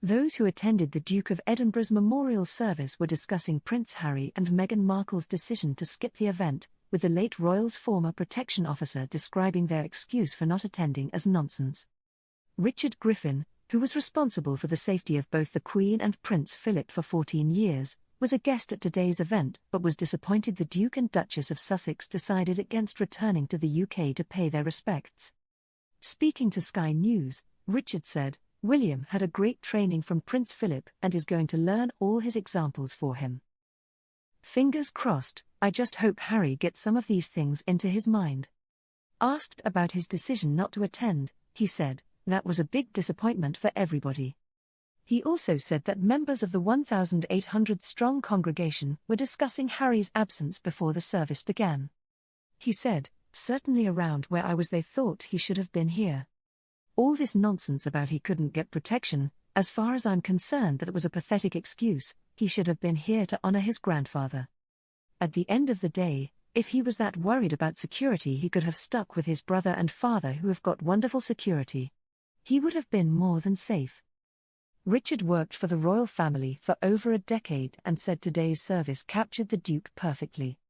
Those who attended the Duke of Edinburgh's memorial service were discussing Prince Harry and Meghan Markle's decision to skip the event, with the late royal's former protection officer describing their excuse for not attending as nonsense. Richard Griffin, who was responsible for the safety of both the Queen and Prince Philip for 14 years, was a guest at today's event but was disappointed the Duke and Duchess of Sussex decided against returning to the UK to pay their respects. Speaking to Sky News, Richard said, "William had a great training from Prince Philip and is going to learn all his examples for him. Fingers crossed, I just hope Harry gets some of these things into his mind." Asked about his decision not to attend, he said, "That was a big disappointment for everybody." He also said that members of the 1,800-strong congregation were discussing Harry's absence before the service began. He said, "Certainly around where I was they thought he should have been here. All this nonsense about he couldn't get protection, as far as I'm concerned that was a pathetic excuse, he should have been here to honor his grandfather. At the end of the day, if he was that worried about security he could have stuck with his brother and father who have got wonderful security. He would have been more than safe." Richard worked for the royal family for over a decade and said today's service captured the Duke perfectly.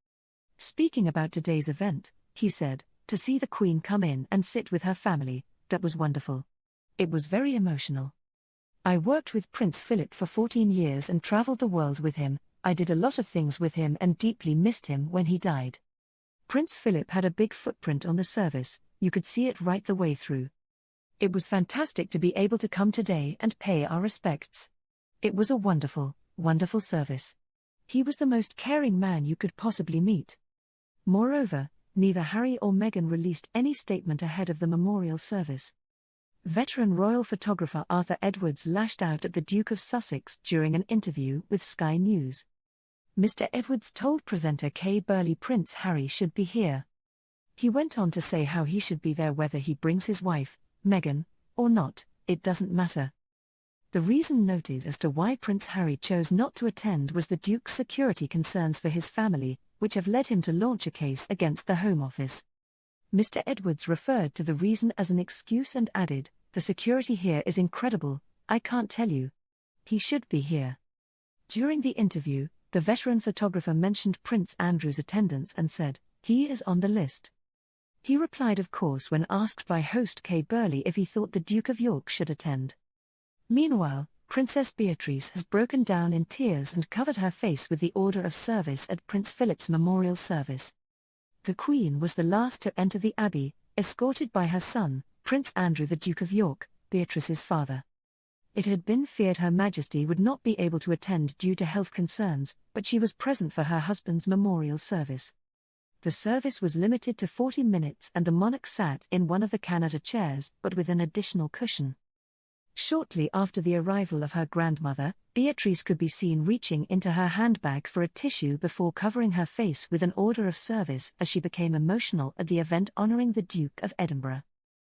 Speaking about today's event, he said, "To see the Queen come in and sit with her family, that was wonderful. It was very emotional. I worked with Prince Philip for 14 years and traveled the world with him. I did a lot of things with him and deeply missed him when he died." Prince Philip had a big footprint on the service, you could see it right the way through. "It was fantastic to be able to come today and pay our respects. It was a wonderful, wonderful service. He was the most caring man you could possibly meet." Moreover, neither Harry or Meghan released any statement ahead of the memorial service. Veteran royal photographer Arthur Edwards lashed out at the Duke of Sussex during an interview with Sky News. Mr. Edwards told presenter Kay Burley Prince Harry should be here. He went on to say how he should be there whether he brings his wife, Meghan, or not, it doesn't matter. The reason noted as to why Prince Harry chose not to attend was the Duke's security concerns for his family, which have led him to launch a case against the Home Office. Mr. Edwards referred to the reason as an excuse and added, "The security here is incredible, I can't tell you. He should be here." During the interview, the veteran photographer mentioned Prince Andrew's attendance and said, "He is on the list." He replied of course when asked by host Kay Burley if he thought the Duke of York should attend. Meanwhile, Princess Beatrice has broken down in tears and covered her face with the Order of Service at Prince Philip's memorial service. The Queen was the last to enter the Abbey, escorted by her son, Prince Andrew the Duke of York, Beatrice's father. It had been feared Her Majesty would not be able to attend due to health concerns, but she was present for her husband's memorial service. The service was limited to 40 minutes and the monarch sat in one of the Canada chairs but with an additional cushion. Shortly after the arrival of her grandmother, Beatrice could be seen reaching into her handbag for a tissue before covering her face with an Order of Service as she became emotional at the event honouring the Duke of Edinburgh.